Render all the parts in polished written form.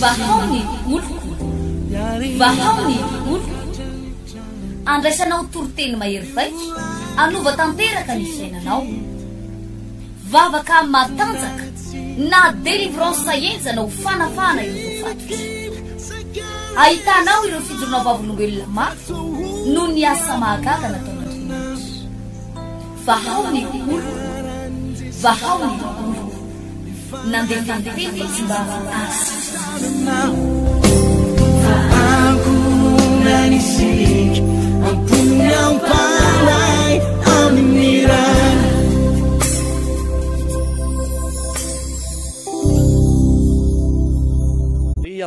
vahaony oloko vahaony oloko andraisanao toroteny mahery vaitso anova tanteraka ny fiainanao vavaka matanjaka na délivrance enjana ho fanafana ireo fatotra ahitanao ireo fijorona vavolombelona mafy no ny asa mahagaga nataon'Andriamanitra vahaony oloko vahaony oloko nandehandeha izy mba Nanisik ampunyang palay aminiran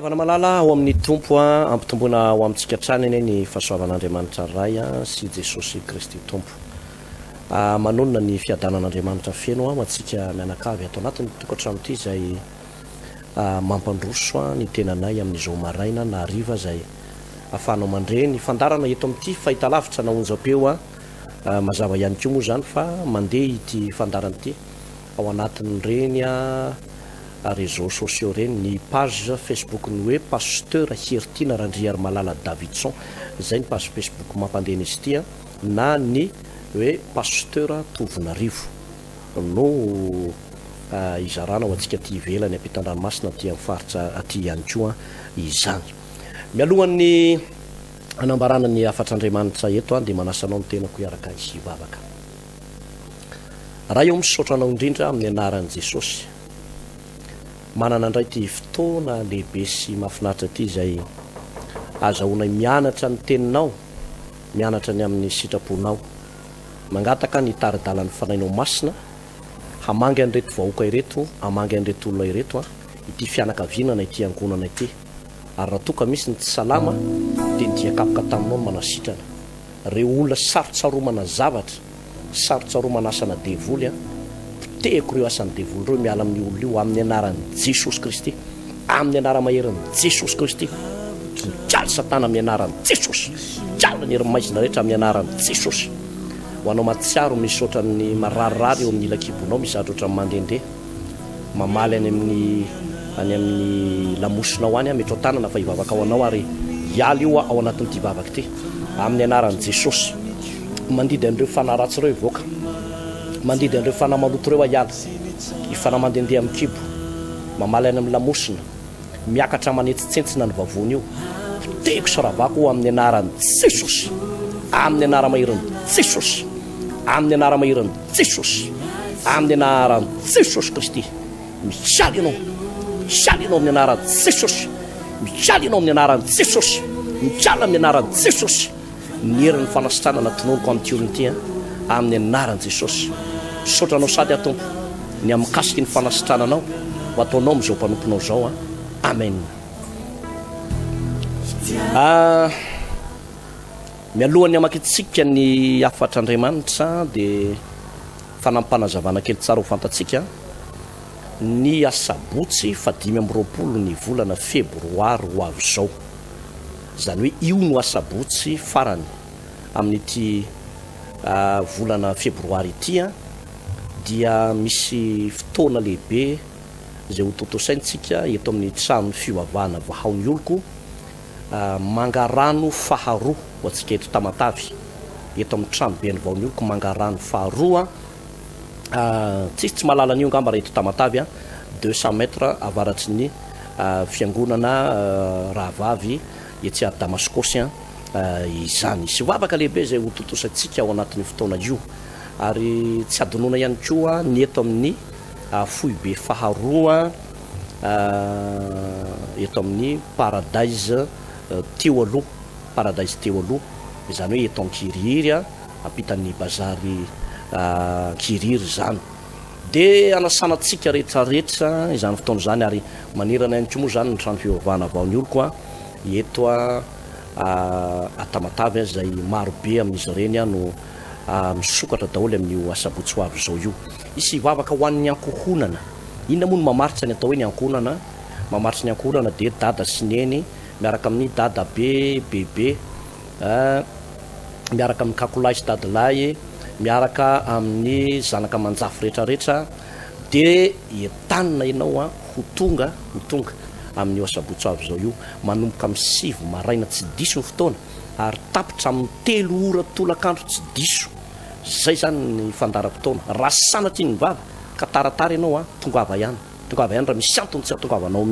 avana malala ao amin'ny tompo ampitombona ao amintsika trany eny ny fahasoavan'Andriamanitra ray sy Jesosy Kristy tompo manonona ny fiadanan'Andriamanitra feno atsika mianakavy ato anatiny tokantrano ity zay mampandroso ny tenanay amin'izao maraina na hariva zay afanao mandre ny fandarana eto amin'ity fahitalavitra naonjapeo mazava ihany koa moa zany fa mandeha ity fandarana ity ao anatin'ny reny réseaux sociaux reny ny page Facebook ny hoe pasteur Hertina Randriary Malala Davidson zay ny page Facebook mampandeha izy ity na ny hoe pasteur Tovinarivo no izarana ho antsika ty ivelany ampitan-dranomasina ty amin'ny faritra aty ihany koa izany mialohan'ny anambarana ny afatr'Andriamanitra eto dia manasanao ny tenako iaraka isy vavaka raha eo misaotra anao indrindra amin'ny anaran'i Jesosy manana indray ty fotoana lehibe sy mahafinaritra ty zay azahoanay mianatra ny teninao mianatra ny amin'ny sitraponao mangataka ny taridalany fanainao masina hamangy an'ireto vahoaka ireto hamangy an'ireto olona ireto ity fianakavianana ity angonana ity ary raha toka misy ny tsy salama dia ndiakapoka taminao ny manasitrana reo olona sarotsaromana zavatra sarotsaromana asana devoly potehiko ireo asan'ny devoly reo miala amin'ny olona io amin'ny anaran'i Jesosy Kristy amin'ny anara-maheran'i Jesosy Kristy mijaly satana amin'ny anaran'i Jesosy mijaly ny herim-maizina rehetra amin'ny anaran'i Jesosy ho anao matsiaro misy ohatran'ny mararirary eo amin'ny ilakibonao misy ady ohatran'ny mandehandeha mamaly any amin'ny lamosinao any metro tanana fa hivavaka ao anao ary hialy io ao anatin'ity vavaka ity amin'ny anaran'i Jesosy mandidy an'ireo fanaratsy ireo ivoaka mandidy an'ireo fanamaloto ireo ahiala ifanamandendeha amin'ny kibo mamaly any amin'ny lamosina miakatra manetsitsentsina ny vavony io potehiko saravako amin'ny anaran'i Jesosy amin'ny anara-maheran'i Jesosy amin'ny anara-maheran'i Jesosy amin'ny anaran'i Jesosy Kristy mijaly ianao mijaly ianao amin'ny anaran'i Jesosy mijaly ianao amin'ny anaran'i Jesosy mijaly amin'ny anaran'i Jesosy ny herin'ny fanasitrana natononiko amin'ity olona ity amin'ny anaran'i Jesosy saotranao sady atompo ny amikasiky ny fanasitrananao ho ataonao amin'izao mpanomponao zao amen mialohany amakitsika ny afatr'Andriamanitra dia fanampanazavana kely tsara ho fantatsika ny asabotsy 5 ny volana febroary ho avy zao zany hoe io no asabotsy farany amin'ity volana febroary ity dia misy fotoana lehibe zay ho totosaintsika eto amin'ny trano fivavahana vahaony oloko mangarano faharoa ho antsika eto Tamatavy eto amin'ny trano be ny vahaony oloko mangarano faharoa tsy malala an'io ngamba raha eto Tamatavy 200 mètres avaratry ny fiangonana rahavavy etsy a Damaskosy izany sy vavaka lehibe zay ho totosatsika ao anatin'ny fotoana io ary tsy adonona ihany koa ny eto amin'ny foibe faharoa eto amin'ny Paradise teo aloha Paradise teo aloha izany hoe eto ankiriry ampitan'ny bazary kiriry zany dia anasanatsika rehetrarehetra izany fotoana zany ary manerana ihany koa moa zany ny trano fivavahana vahaony oloko eto Tamatavy zay marobe amin'izy ireny no misokatra daholo amin'io asabotsy ho avy zao io isy vavaka ho an'ny ankohonana inona moa no mamaritra ny atao hoe ny ankohonana mamaritra ny ankohonana dia dada sy neny miaraka amin'ny dada be bebe miaraka amin'ny kakolahy sy dadalahy miaraka amin'ny zanaka manjafy rehetrarehetra de entanina ianao ho tonga amin'ny osabotsy avy zao io manomboka amin'ny 7 maraina tsy diso ny fotoana ary tapitra amin'ny 3 ora tolakandro tsy diso. Zay zany ny fandaram-potoana raha sanatry ny vava ka taratara ianao tongava ihany raha misy antony tsy atongavanao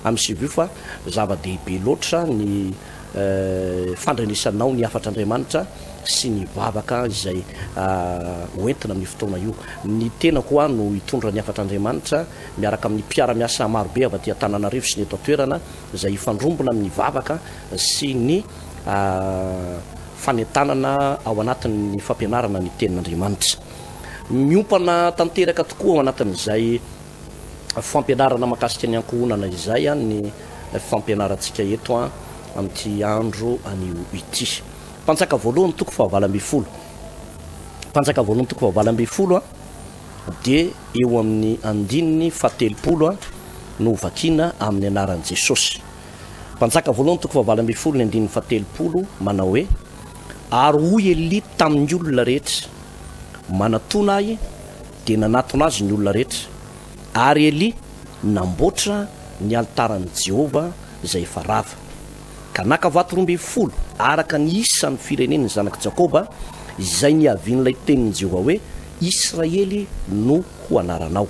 amin'ny sivy io fa zava-dehibe loatra ny fandrenisanao ny afatra Andriamanitra sy ny vavaka izay hoentina amin'ny fotoana io. Ny tena koa no hitondra ny afatra Andriamanitra miaraka amin'ny mpiara-miasa marobe avy aty Antananarivo sy ny eto an-toerana izay ifandrombona amin'ny vavaka sy ny fanentanana ao anatin'ny fampianarana ny tenin'Andriamanitra. Miompana tanteraka tokoa ao anatin'izay fampianarana mahakasika ny ankohonana izay ny fampianarantsika eto amin'ity andro anio ity. Pantsaka voalohany toko fahavalo dia eo amin'ny andininy fahatelopolo no vakiana amin'ny anaran'i Jesosy. Pantsaka voalohany toko fahavalo ny andininy fahatelopolo manao hoe ary hoy Eli tamin'ny olona rehetra manatona ahy dia nanatona azy ny olona rehetra ary Eli namboatra ny altaran'i Jehova izay efa rava ka naka vato 12 araka ny isan'ny firenen'ny zanak'i Jakoba izay niavian'ilay tenin'i Jehova hoe Israely no ho anaranao.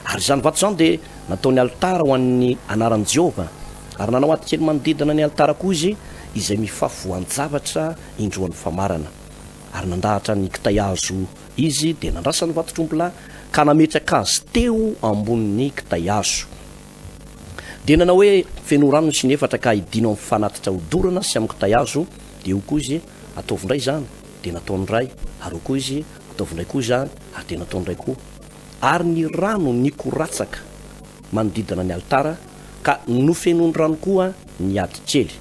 Ary zany vato zany dia nataony altara ho an'ny anaran'i Jehova ary nanao aty kely manodidina ny altara koa izy izay mifafohan-javatra indroan'ny famarana ary nandahatra ny kitay hazo izy dia nandrasany vato-trombola ka nametraka azy teo ambonin'ny kitay hazo. Dia nanao hoe feno rano sy nefatra ka hidino amin'ny fanatitra hodorana sy amin'ny kitay hazo dia io koa izy ataovindray zany dia nataony ray ary io koa izy ataovindray koa zany ary dia nataony ray koa ary ny rano nikoratsaka manodidina ny altara ka nofenony rano koa ny ady kely.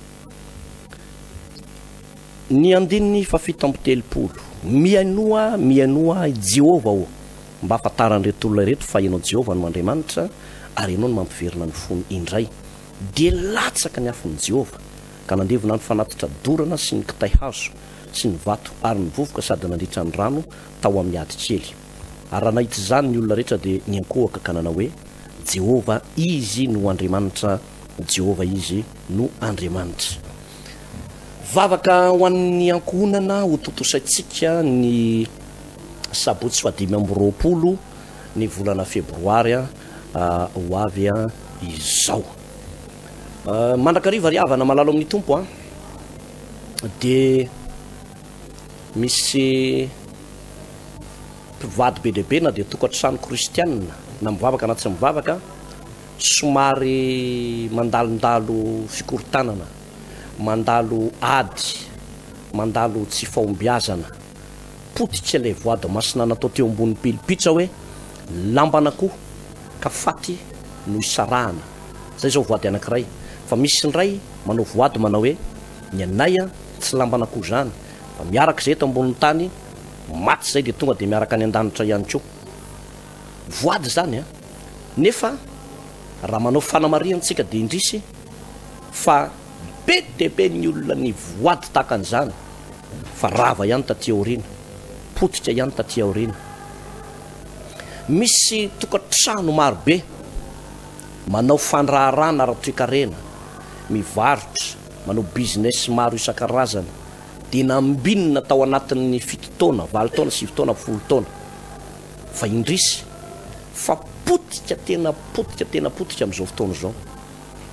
Ny andininy fafito-telopolo mianoa Jehova mba afantaran'ireto olona reto fa ianao Jehova no Andriamanitra ary ianao no mampiverina ny fony indray. Dia latsaka ny afon'i Jehova ka nandevona ny fanatitra dorana sy ny kitay hazo sy ny vato ary ny vovoka sady nandritra ny rano tao amin'ny ady kely. Ary raha nahita izany ny olona rehetra dia niankohaka ka nanao hoe Jehova izy no Andriamanitra, Jehova izy no Andriamanitra. Vavaka ho an'ny ankohonana ho totosaitsika ny sabotsy 20 ny volana febroary ho avy izao. Mandrakariva ry havana malalo amin'ny tompo dia misy mpivady be lehibe na dia tokantrano kristianina na mivavaka na tsy mivavaka somary mandalondalo fikorontanana, mandalo ady, mandalo tsy fahombiazana, potitra ilay voady masina natao teo ambony pilipitra hoe lamban'akoho ka faty no isarahana. Zay zao voady anankiray. Fa misy ny ray manao voady manao hoe ny anay tsy lamban'akoho zany fa miaraka izay eto ambonin'ny tany maty zay dia tonga dia miaraka any an-danitra ihany koa. Voady zany nefa raha manao fanamariantsika dia indrisy fa be dia be ny olona ny voady tahaka an'izany fa rava ihany taty aoriana, potitra ihany taty aoriana. Misy tokantrano marobe manao fandraharana ara-toekarena, mivarotra, manao business maro isan-karazana dia nambinina tao anatin'ny 7 taona, 20 taona, 9 taona, 10 taona fa indrisy fa potitra tena potitra amin'izao fotoana izao.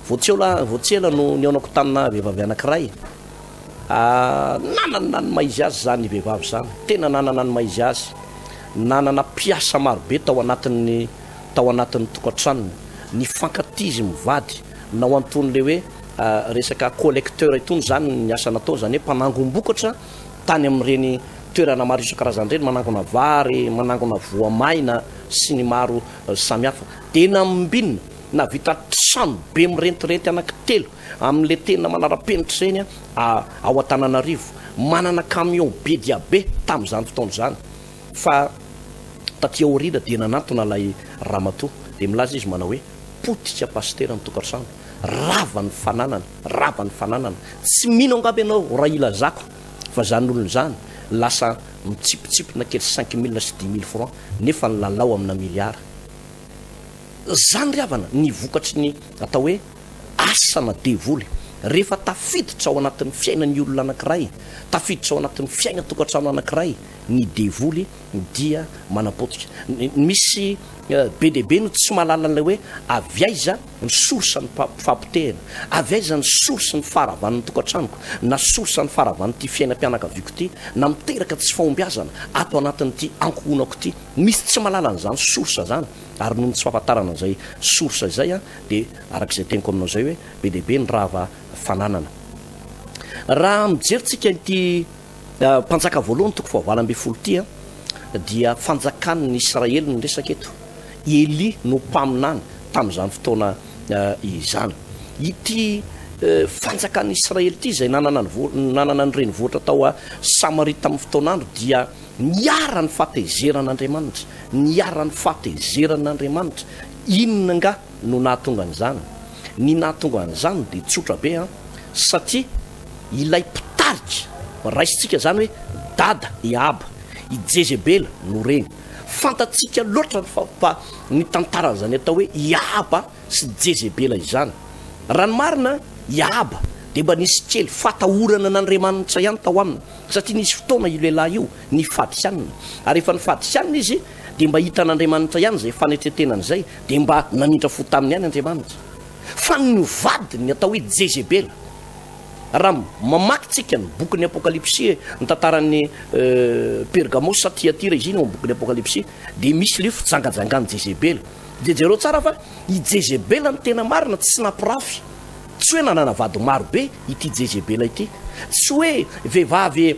Voatsela no niaonako tamina vehivavy anankiray nanana ny maizy azy zany vehivavy zany, tena nanana ny maizy azy, nanana piasa marobe tao anatin'ny tokantranony, ny fankatizy mivady nao anton'le hoe resaka collecteur itony zany ny asa natao zany hoe mpanangom-bokatra tany amin'ireny toerana maro isan-karazany ireny, manangona vary, manangona voamaina sy ny maro samihafa. Dia nambinina na vita trano be mirentirety anankitelo amin'le tena manara-penitra ireny ao Antananarivo, manana camion be dia be tamin'izany fotoana zany. Fa taty aoriana dia nanantona ilay ramatoa dia milaza izy manao hoe potitra pastera ny tokantrano, rava ny fananana, tsy mino angamba ianao raha ilazako fa zany olona zany lasa mitsipitsipi na kely 5 000 sy 10 000 francs nefa ny lalao amina miliara. zany ry havana ny vokatry ny atao hoe asana devoly rehefa tafiditra ao anatin'ny fiainany olona anankiray, tafiditra ao anatin'ny fiaina tokantrano anankiray, ny devoly dia manapotika. Misy be deaibe no tsy mahalala an'ilay hoe avy aiza ny sorsa ny fampitehana, avy aiza ny sorsa ny faravan'ny tokantranoko, na sorsa ny faravan'ity fiainam-pianakaviako ity, na miteraka tsy fahombiazana ato anatin'ity ankohonako ity. Misy tsy mahalala an'izany sorsa zany, ary noho ny tsy fahafantarana an'izay sorsa izay dia arak'izay teniko aminao izay hoe be deaibe ny rava fananana. Raha mijerytsika ity mpanjaka voalohany toko fahavalo folo ity dia fanjakan'ny Israely ny resaka eto. Eli no mpaminany tamin'izany fotoana izany. Ity fanjakan'ny Israely ity izay nanana ny renivohitra tao a Samaria tamin'ny fotoanandro dia niara ny fahatezeran'Andriamanitra, niara ny fahatezeran'Andriamanitra. Inona nga no nahatonga an'izany? Ny nahatonga an'izany dia tsotra be satria ilay mpitarika raisitsika zany hoe dada Iaba, i Jezebela no reny. Fantatsika loatra ny tantarana zany atao hoe Iaba sy Jezebela izany. Raha ny marina Iaba dia mba nisy kely fatahorana n'Andriamanitra ihany tao aminy, satria nisy fotoana io lehilahy io ny fadisianina, ary efa ny fadisianina izy dia mba hitan'Andriamanitra ihany zay fanetretenan'izay, dia mba nanindra fo taminy ihany Andriamanitra. Fa ny vadiny atao hoe Jezebela, raha mamakytsika ny bokin'ny apokalipsy ny tantaran'ny Pergamos satria Tiatira izy iny ao bokin'ny apokalipsy, dia misy le fijangajangany Jezebela. Dia jereo tsara fa i Jezebela ny tena marina tsy nampirafy, tsy hoe nanana vady maro be ity Jezebela ity, tsy hoe vehivavy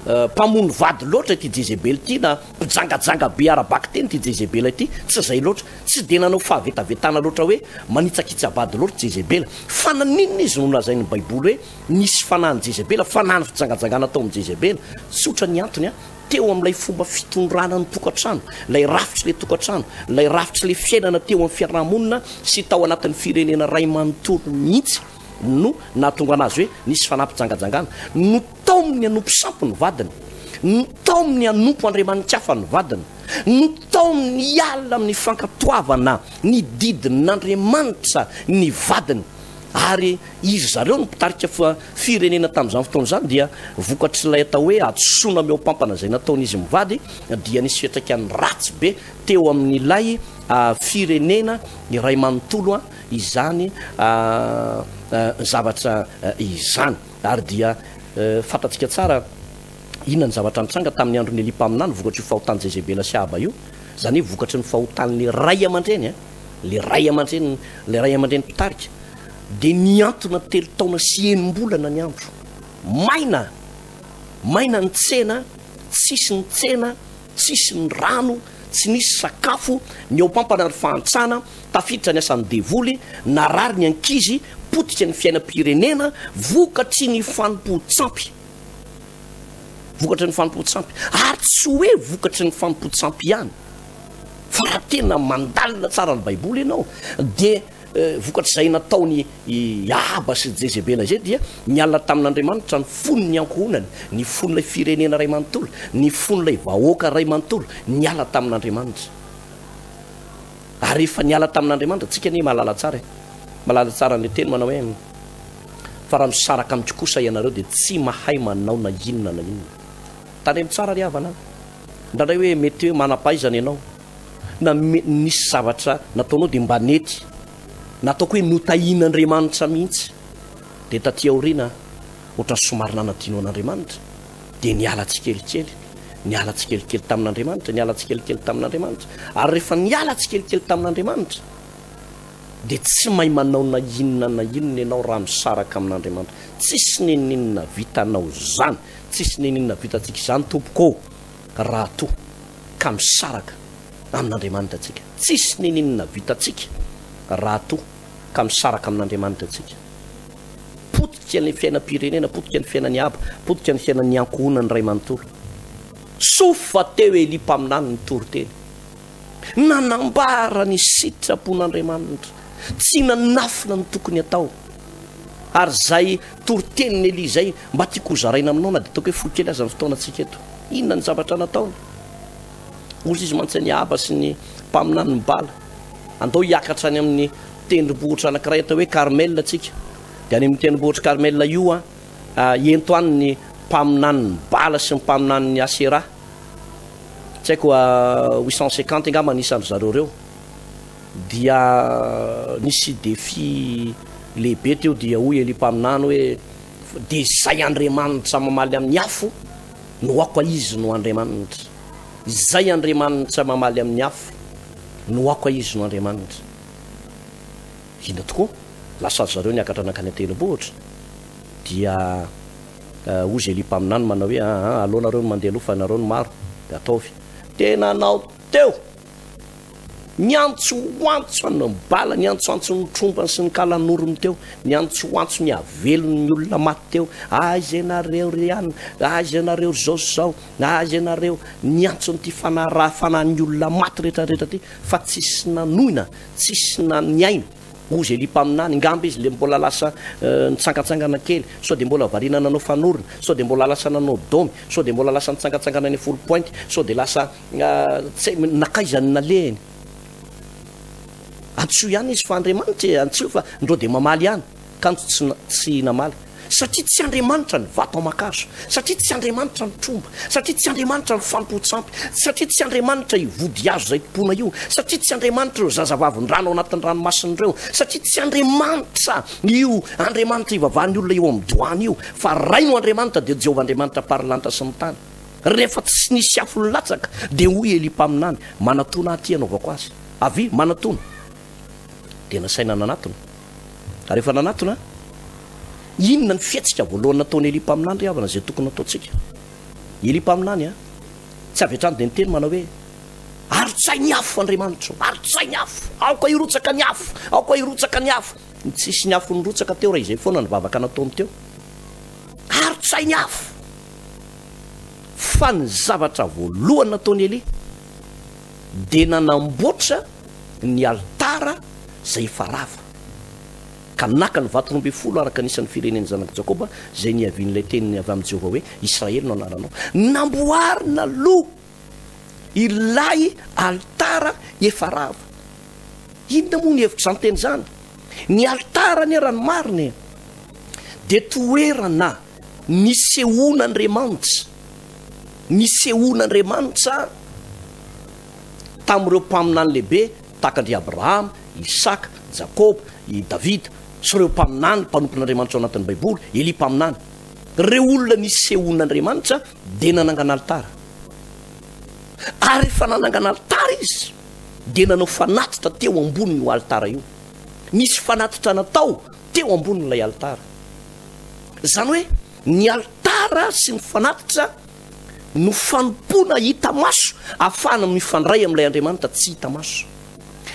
mpamono vady loatra ity Jezebela ity, na mpijangajanga be arabaky teny ity Jezebela ity, tsy zay loatra, tsy dia nanao fahavetavetana loatra hoe manitsakitsy vady loatra Jezebela. Fa naninona izy no lazain'ny Baiboly hoe nisy fanahany Jezebela, fanahany fijangajangana tao amin'ny Jezebela? Tsotra ny antony teo amin'ilay fomba fitondrana ny tokantrano, lay rafitry le tokantrano, lay rafitry le fiainana teo amin'ny fiarahamonina sy tao anatin'ny firenena ray manontolo mihitsy no nahatonga anazy hoe nisy fanampijangajangana. No taon'ny anompo sampo ny vadiny, no taon'ny anompo Andriamanitra hafa ny vadiny, no taon'ny alina amin'ny fankatoavana ny didin'Andriamanitra ny vadiny. Ary izy zareo no mpitarika firenena tamin'izany fotoana izany dia vokatry ilay atao hoe atsoina meo-pampana izay nataon'izy mivady, dia nisy fiatraikany ratsy be teo amin'ilay firenena iray manontolo izany zavatra izany. Ary dia fantatsika tsara inona ny zavatra nitranga tamin'ny andro ny Elipa aminany vokatry io fahotany Jezebela sy Aba io, zany hoe vokatry ny fahotan'le ray aman-dreny, le ray aman-dreny mpitarika. Dia niantona telo taona sy enim-bolana ny andro, maina ny tsena, tsisy ny tsena, tsisy ny rano, tsy nisy sakafo, ny eo-pampana ny fahantsana, tafiditra ny asan'ny devoly, narary ny ankizy, potika ny fiainam-pirenena, vokatry ny fanompo-tsampy, ary tsy hoe vokatry ny fanompo-tsampy ihany, fa raha tena mandalina tsara ny Baiboly ianao dia vokatry izay nataony Iaba sy Jezebela izay dia nialina tamin'Andriamanitra ny fonony ankohonany, ny fon'ilay firenena ray manontolo, ny fon'ilay vahoaka ray manontolo, niala tamin'Andriamanitra. Ary rehefa niala tamin'Andriamanitra, tsika ny malala tsara ny teny manao hoe fa raha misaraka amiko kosa ianareo dia tsy mahay manao na inona. Tandremo tsara ry havana, ndray hoe mety hoe manam-pahaizana ianao na nisy zavatra nataonao dia mba nety, nataoko hoe notahian'Andriamanitra mihitsy, dia taty aoriana ohatra somary nanadino an'Andriamanitra dia niala tsikelikely tamin'Andriamanitra, ary rehefa niala tsikelikely tamin'Andriamanitra dia tsy mahay manao na inona ianao raha misaraka amin'Andriamanitra. Tsisy neninona vitanao zany, tsisy neninona vitantsika izany tompoko raha to ka misaraka amin'Andriamanitra tsika, tsisy neninona vitantsika raha to ka misaraka amin'Andriamanitra tsika. Potika ny fiainam-pirenena, potika ny fiainan'ny Aba, potika ny fiainan'ny ankohonany ray manontolo. Sofa teo Elipa aminany ny toroteny, nanambara ny sitrapon'Andriamanitra, tsy nanafina ny tokony atao. Ary zay toroteny Eli zay mba tiako hozaraina aminao na dia ataoko hoe folikely aza ny fotoanantsika eto. Inona ny zavatra nataony? Ozy izy mantsy ny Aba sy ny mpaminany ny bala andao hiakatra any amin'ny tendrombohitra anankiray atao hoe Carmel atsika. De any amin'ny tendrombohitra Carmel io ento any ny mpaminany bala sy ny mpaminany Asera. Tsy haiko 850 angamba anisan'ny zareo reo. Dia nisy défi lehibe teo dia hoy Eli mpaminany hoe de zay Andriamanitra mamaly amin'ny afo no ako izy no Andriamanitra. Zay Andriamanitra mamaly amin'ny afo no ako izy no Andriamanitra. Ina tokoa lasa zareo niakatra nakany tendrombohitra dia ozy Eli mpaminany manao hoe aleo nareo no mandeha aloha fa nareo no maro de ataovy. Tena nao teo niantsoantso ny bala, niantsoantso ny trompany sy ny kalan'orony teo, niantsoantso ny avelony ny olona maty teo. Aiza nareo riana, aiza nareo zao, aiza nareo niantso nyty fanarafanany olona maty rehetrarehetra ty fa tsisy nanoina, tsisy naniaina. Ozy Eli mpaminany ngamba izy le mbola lasa nitsangatsangana kely, so de mbola varina nanao fanorona, so de mbola lasa nanao domy, so de mbola lasa nitsangatsangana ny full point, so de lasa nakaizany nalehany. Antso ihany izy fa Andriamanitra antso fa ndreo de mamaly ihany kanto tsy namaly. Satria tsy Andriamanitra ny vato amakaso, satria tsy Andriamanitra ny tromba, satria tsy Andriamanitra ny fampotsampy, satria tsy Andriamanitra ivody azo zay tompona io, satria tsy Andriamanitra ireo zazavavin-drano ao anatin'ny ranomasin'ireo, satria tsy Andriamanitra io Andriamanitra ivavahany olona eo amin'ny doany io, fa ray no Andriamanitra de Jehovah Andriamanitra paralanitra sy ny tany. Rehefa tsy nisy afo latsaka de hoy Eli mpaminany manatona aty anaovako azy. Avy manatona de nasaina nanatona. Rehefa nanatona inona ny fietsika voalohany nataony Eli mpaminany ry havana zay tokony ataontsika. Eli mpaminany tsy avy hatrany de niteny manao hoe arotsay ny afo Andriamanitra, arotsay ny afo, aoka irotsaka ny afo, aoka irotsaka ny afo. Tsisy ny afo nirotsaka teo raha izay foana ny vavaka nataony teo. Arotsay ny afo. Fa ny zavatra voalohany nataony Eli de nanamboatra ny altara zay farava ka naka ny vato 12 araka nisan'ny fireneny zanaka Jakoba zay niavian'ilay teniny avy amin'ny Jehovah hoe Israely no anaranao. Namboarina aloha ilay altara efarava. Inona moa ny hevitra zany teny zany? Ny altara ny rano marina de toerana nisehoan'Andriamanitra, nisehoan'Andriamanitra tamin'ireo mpaminany lehibe takandry Abraham, Isaka, Jakoba, i Davida sy ireo mpaminany mpanompon'Andriamanitra ao anatin'ny baiboly. Eli mpaminany reo olona nisehoan'Andriamanitra de nanangana altara. Ary rehefa nanangana altara izy de nanao fanatitra teo ambonin'io altara io. Nisy fanatitra natao teo ambonin'ilay altara. Zany hoe ny altara sy ny fanatitra no fanompona hita maso ahafahana mifandray amin'ilay Andriamanitra tsy hita maso.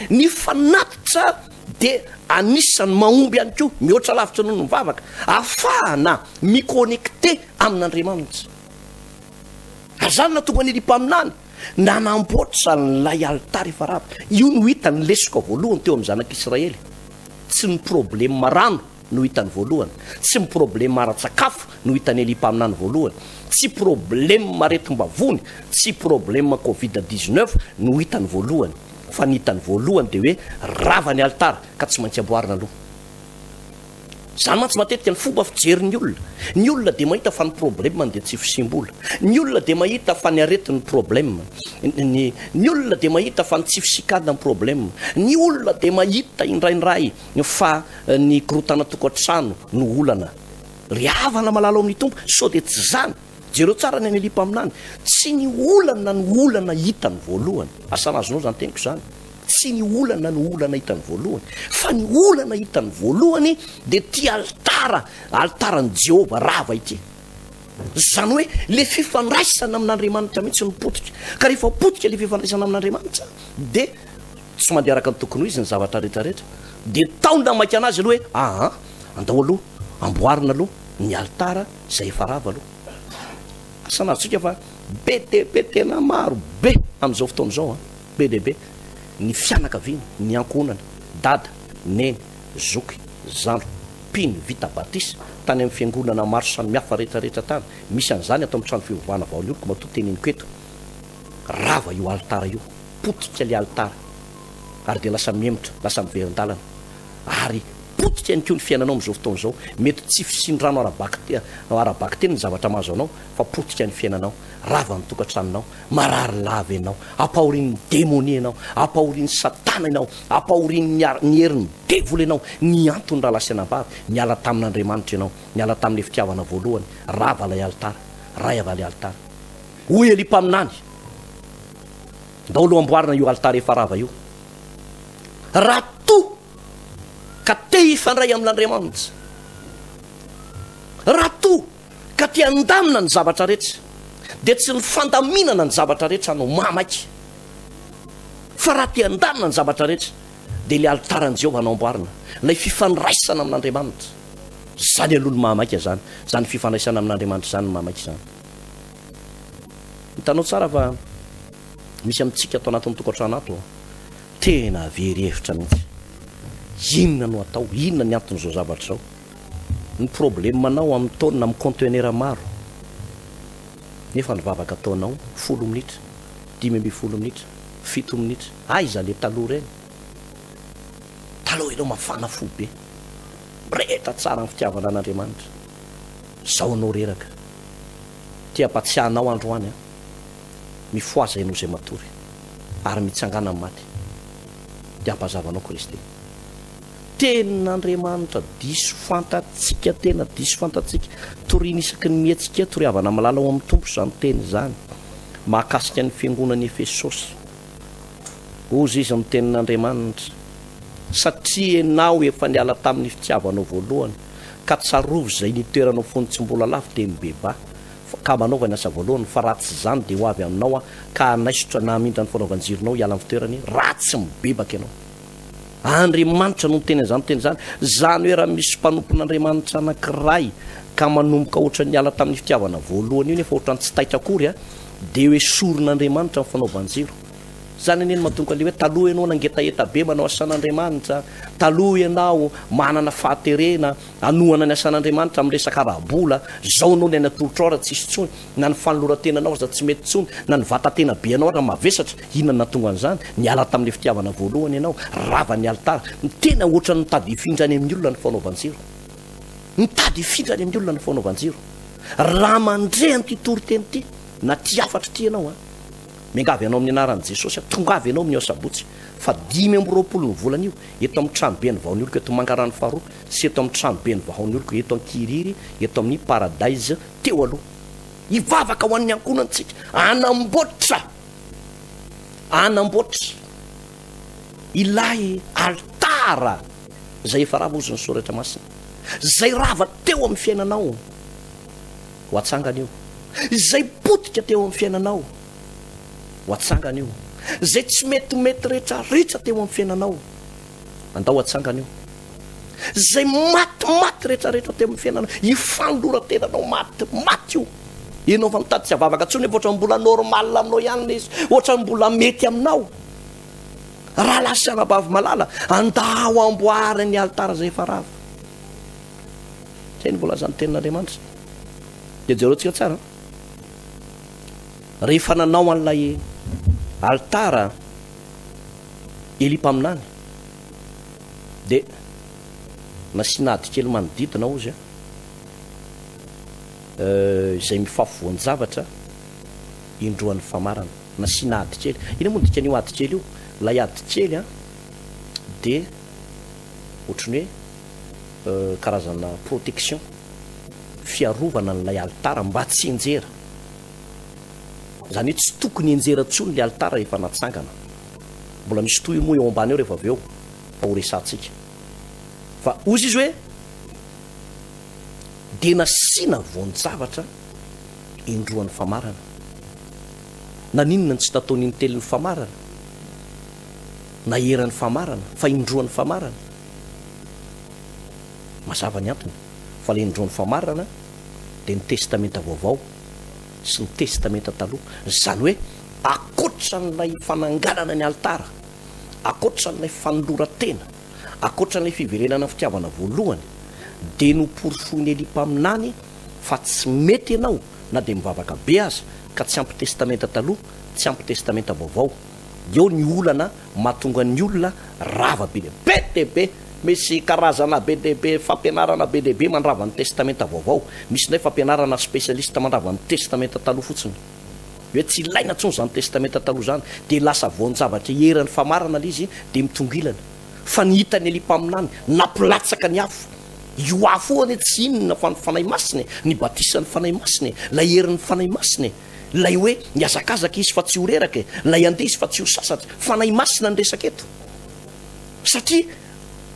Ny fanatitra de anisany mahomby ihany koa mihoatra lavitra noho ny mivavaka ahafahana mikonnecte amin'Andriamanitra. Azany na tonga ny Eli mpaminany nanamboatra n'ilay altara efarava. Io no hitany lesika voalohany teo amin'ny zanak'Israely. Tsy ny problema rano no hitany voalohany, tsy ny problema ara-tsakafo no hitany Eli mpaminany voalohany, tsy problema aretim-bavony, tsy problema Covid-19 no hitany voalohany, fa ny hitany voalohany de hoe rava ny altara ka tsy maintsy amboarina aloha. Zany mantsy matetika ny fomba fijerin'ny olona. Ny olona de mahita fa ny problema de tsy fisimbola. Ny olona de mahita fa ny aretin'ny problema. Ny olona de mahita fa ny tsy fisikadina ny problema. Ny olona de mahita indraindray fa ny korotana tokantrano no olana. Ry havana malala amin'ny tompo, so de tsy zany. Jereo tsara ny Eli mpaminany. Tsy ny olana ny olana hitany voalohany. Asanazonao zany teniko zany. Tsy ny olana ny olana hitany voalohany, fa ny olana hitany voalohany de ty altara, altaran'i Jehovah rava ity. Zany hoe le fifandraisana amin'Andriamanitra mihitsy ny potika. Ka rehefa potika le fifandraisana amin'Andriamanitra de tsy mandeha araka ny tokony izy ny zavatra rehetrarehetra. De taona maiky anazy aloha hoe andao aloha, amboarina aloha ny altara zay efa rava aloha. Asanazotsika fa be de tena maro be amin'izao fotoana izao be de be. Ny fianakaviana, ny ankonana, dada, neny, zoky, zandro, piny, vita batisa tany amin'ny fiangonana maro samihafa rehetrarehetra tany. Misy an'izany atao amin'ny trano fivavahana vaolioliko matoa teneniko eto. Rava io altara io, potika le altara. ary dia lasa miemotra lasa miverin-dalana ary potika ihany koa ny fiainanao amin'izao fotoana izao mety tsy fisindrano arabaky teny ny zavatra mahazo anao fa potika ny fiainanao rava ny tokantranonao marary lava ianao ampahorian'ny démonie ianao ampahorian'ny satana ianao ampahorian'ny herin'ny devoly ianao ny antony raha lasanam-bavy niala tamin'Andriamanitra ianao niala tamin'ny fitiavana voalohany rava lay altara ray ava lay altara hoy Eli-paminany ndao amboarina io altara efa rava io raha to ka te hifandray amin'Andriamanitra raha to ka te handamina ny zavatra rehetra dia tsy ny fandaminana ny zavatra rehetra anao mamaky fa raha te handamina ny zavatra rehetra dia ilay altaran'i Jehovah anao amboarina ilay fifandraisana amin'Andriamanitra zany aloha ny mamaky zany zany fifandraisana amin'Andriamanitra zany ny mamaky zany hitanao tsara fa misy amintsika atao anatin'ny tokantrano ato tena very-hevitra mihitsy inona no atao inona ny anton'izao zavatra zao ny problemanao amin'ny taonina amin'ny conteneur maro nefa nivavaka ataonao 10 minitra 10 minitra 7 minitra aiza le taloha reny taloha ianao mafana fo be mirehitra tsara ny fitiavana an'Andriamanitra zao anao reraka tia-patsiahanao androany a mifoaza ianao zay matory ary mitsangana amin'ny maty dia ampazavanao Kristy ten'Andriamanitra diso fantatsika tena diso fantatsika toriana isaky ny mietsika toriavana malala ao amin'ny tompo zany teny zany mahakasika ny fiangonan'ny Efesosy ozy izy amin'ny tenin'Andriamanitra satria ianao efa niala tamin'ny fitiavanao voalohany ka tsarovy zay nitoeranao fony tsy mbola lafo dia mibeba ka manaova ny asa voalohany fa ratsy zany dia ho avy aminao a ka anaisotra namindra ny fanaovanjironao hiala amin'ny fitoerany ratsy mibebaka ianao Andriamanitra no teny zany zany hoe raha misy mpanompon'Andriamanitra anankiray ka manomboka ohatra ny ala tamin'ny fitiavana voalohany io nefa ohatra ny tsy taitra akory a dia hoe soron'Andriamanitra ny fanaovanjiro zany aneny mahatonga le hoe taloha ianao nangetaeta be manao asan'Andriamanitra taloha ianao manana fahaterena anohana ny asan'Andriamanitra amin'ny resaka rahabola zao anao ny any atolotra ao raha tsisy tsony na ny fanolora-tenanao raha tsy mety tsony na ny vata-tena be anao raha mavesatra inona natonga an'izany niala tamin'ny fitiavana voalohany ianao rava ny altara ny tena ohatra ny mitady hifindrany amin'ny olona ny fanaovanjiro mitady hifindrany amin'ny olona ny fanaovanjiro raha mandre an'ity toriteny ity na ty afatra ty ianao a miangavy anao amin'ny anaran'i Jesosy tongavy ianao amin'ny asabotsy fa 520 ny volana io eto amin'ny tranobe ny vaon'oloko eto mangarany faharoa sy eto amin'ny tranobe ny vaon'oloko eto an-Kiriry eto amin'ny Paradise teo aloha hivavaka ho an'ny ankonantsika anamboatra ilay altara zay efa rava ozy ny soratra masina zay rava teo amin'ny fiainanao ho atsangana io zay potika teo amin'ny fiainanao ho atsangana io zay tsy metimety rehetrarehetra teo amin'ny fiainanao andao atsangana io zay maty rehetrarehetra teo amin'ny fiainanao ifandora-tenanao maty io ianao fa mitady tsy avavaka tsony nefa ohatra mbola normal aminao ihany le izy ohatra mbola mety aminao raha lasanabavy malala andao amboary ny altara zay efa rava zay ny mbola zany tenin'Andriamanitra dia jereo tsika tsara rehefa nanao an'ilay altara Eli-paminany dia nasiana ady kely manodidina ozy izay mifafivoan'ny zavatra indroan'ny famarana nasiana ady kely ina moa dika an'io ady kely io lay ady kely a dia ohatrany hoe karazana protection fiarovana n'ilay altara mba tsy enjera zany hoe tsy tokony enjera tsony le altara rehefa natsangana mbola misy toy moa eo ambany eo rehefa avy eo fa ho resantsika fa ozy izy hoe dia nasiana voan-javatra indroan'ny famarana naninona ny tsy tataon'iny telin'ny famarana na eran'ny famarana fa indroan'ny famarana mazava ny antony fa le indroan'ny famarana dia ny testamenta vaovao sy ny testamenta taloha zany hoe akoatra n'ilay fananganana ny altara akoatra n'ilay fanolora-tena akoatra n'ilay fiverenana fitiavana voalohany dia noporofoiny Eli-paminany fa tsy mety ianao na dia mivavaka be aza ka tsy ampy testamenta taloha tsy ampy testamenta vaovao eo ny olana mahatonga ny olona rava be dehibe misy karazana be dehibe fampianarana be dehibe mandrava ny testamenta vaovao, misy ndray fampianarana spesialista mandrava ny testamenta taloha fotsiny, hoe tsy ilaina ntsony zany testamenta taloha zany, de lasa voan-javatra herany famarana l izy de mitongilana fa ny hitany alimpaminany nampilatsaka ny afo io afo any tsy inona fa ny fanay masiny, ny batisany fanay masiny, lay herin'ny fanay masiny, lay hoe niazakazaka izy fa tsy horeraka, lay andeha izy fa tsy ho sasatra, fanay masina ny resaka eto satria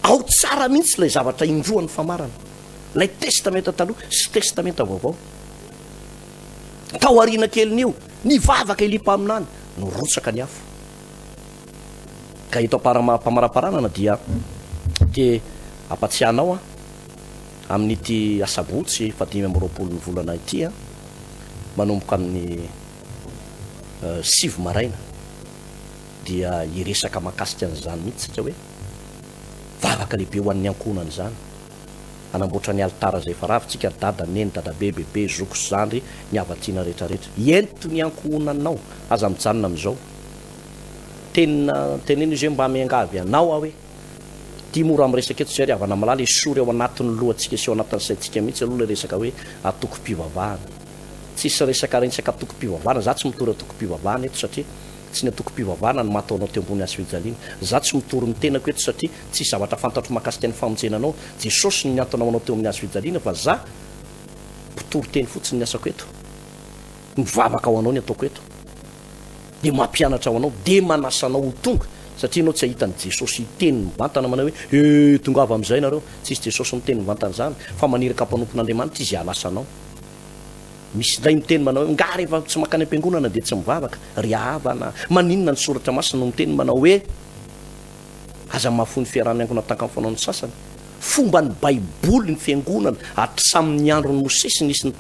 ao tsara mihitsy lay zavatra indroan'ny famarana, lay testamenta taloha sy testamenta vaovao. Tao arina kelin'io ny vavaka ilipa aminany no rotsaka ny afo. Ka ito mpamaraparanan dia apatsianao amin'ity asabotsy fa 5 ny volana ity manomboka amin'ny 7 maraina dia iresaka makasika an'izany mihitsy satria hoe vavaka lehibe ho an'ny ankonany zany, anamboatra ny altara zay fa ravintsika dada neny dadabe bebe zoko sy zandry ny avatiana rehetrarehetra ento ny ankonanao aza mijanona am'izao teneny izy hoe mba miangavy anao hoe tia mora am'resaka eto zay ry avana malala isory ao anatin'ny lohantsika sy ao anatin'ny saintsika mihitsy aloha le resaka hoe atoko-pivavahana, tsisy resaka rensaka atoko-pivavahana, za tsy mitory atoko-pivavahana eto satria tsy ny atoko-pivavahana ny mataonao teo ambony azo fijaliana, za tsy mitory ny tenako eto satria tsy zavatra fantatro makasika ny famonjenanao Jesosy ny antonaonao teo amin'ny azo fijaliana fa za mpitory teny fotsiny ny asako eto, mivavaka ao anao ny ataoko eto de mampianatra ao anao de manasanao ho tonga satria anao tsy ahitany Jesosy hiteny mivantana manao hoe tongava am'izay nareo, tsisy Jesosy miteny mivantana zany fa maniraka mpanompon'Andriamanitra izy halasanao. Misy lay miteny manao hoe nga rehefa tsy makany am-piangonana de tsy mivavaka ry havana maninona ny soratra masina no miteny manao hoe aza mahafony fiarahany angona tanka amin'ny fanaon'ny sasany, fomba ny baiboly ny fiangonana hatramin'ny andron'ny Mosesy nisy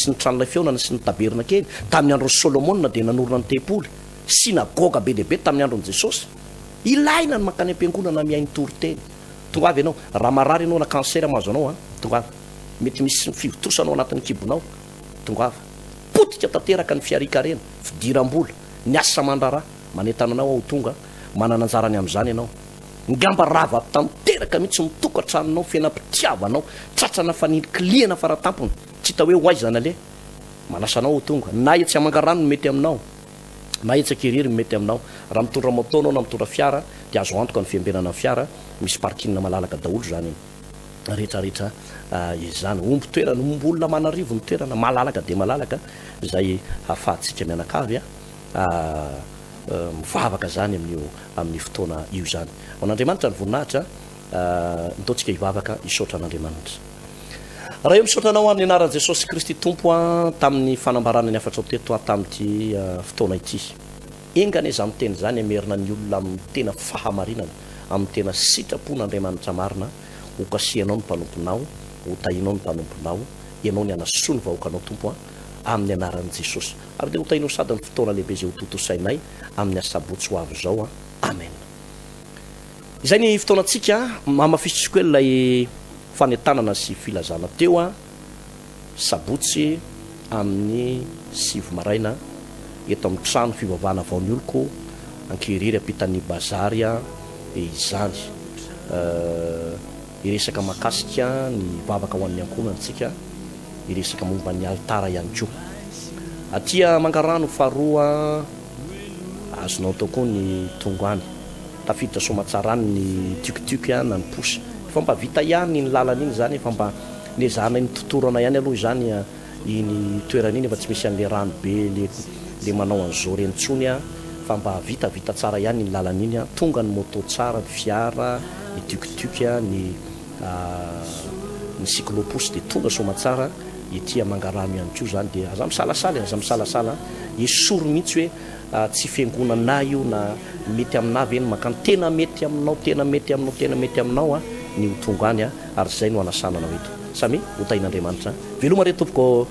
ny tranolay feonana sy ny taberna kely, tamin'ny andron'ny Solomona de nanorona ny tempoly, sinagoga be dehibe tamin'ny andron'ny Jesosy. Ilaina ny makany am-piangonana mihainy tory-teny. Tonga avy ianao raha marary ianao na kansera mahazo anao tonga avy mety misy fivotosanao anatin'ny kibonao, tonga avy potika tanteraka ny fiarikarena fidiram-bola ny asa mandrara manetananao ao tonga manana anjarany am'izany ianao ngamba rava tanteraka mihitsy mitokatranonao fiainam-pitiavanao tratrana fanilokiliana faratampony tsy hita hoe hoaizana le manasanao ao tonga na etsy amangarano no mety aminao na etsakiriry mety aminao, raha mitondra moto anao na mitondra fiara de azo antoka ny fiambenana fiara misy parkina malalaka daholo zany rehetrarehetra izany omby toerana omby olona manarivo ny toerana malalaka de malalaka zay hafahatsika mianakavy mivavaka zany amin'ny fotoana io zany ao n'Andriamanitra ny voninahitra nitaontsika hivavaka hisaotra an'Andriamanitra raha eo misaotra anao amin'ny anaran'i Jesosy Kristy Tompo tamin'ny fanambarana ny afatra teto tamin'ity fotoana ity engany izy amin'ny teny zany amerina ny olona amin'ny tena fahamarinana amin'ny tena sitrapon'Andriamanitra marina hokasianao ny mpanomponao hotahinao ny mpanomponao ianao ny anasoa ny vahoakanao Tompo amin'ny anaran'i Jesosy ary de hotahinao sady ny fotoana lehibe zay ho totosainay amin'ny asabotsy ho avy zao amen. Izay ny fotoanantsika mamafisitsika hoe lay fanetanana sy filazana teo sabotsy amin'ny 7 maraina eto amin'ny trano fivavahana vaon'ny oloko ankiriry ampitan'ny bazary izany iresaka makasika ny vavaka ho an'ny ankonantsika, iresaka momba ny altara ihany koa atia mangarano faharoa azonao tao koa ny tongoany tafiditra somatsarany ny tuktuk na ny posy fa mba vita ihany ny lalana iny zany fa mba lezana ny totorana ihany aloha zany iny toerana iny fa tsy misy an'le rano be le manao an'izao rentsony fa mba vita tsara ihany ny lalana iny tonga ny moto tsara ny fiara ny tuktuk ny cycloposy de tonga somatsara itia mangarano ihany koa zany de aza misalasala esory mihitsy hoe tsy fiangonana io na mety aminavy eny makany tena mety aminao ny ho tonga any ary zay no anasanana eto samy hotain'Andriamanitra veloma re tompoko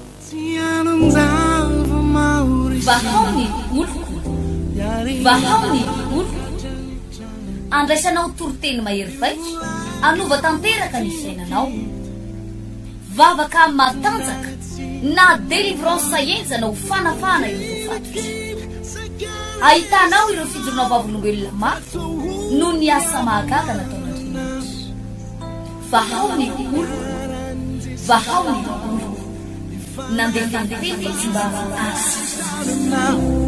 vahaony oloko andraisanao toriteny mahery vaiko anova tanteraka ny fiainanao vavaka matanjaka na délivrance enjana ho fanafana io fatotra ahitanao ireo fijorona vavolombelona mafy no ny asa mahagaga nataon'andriamanitra. Vahao ny olo, vahao ny olo, nandeha tanteny izy mba asitrana.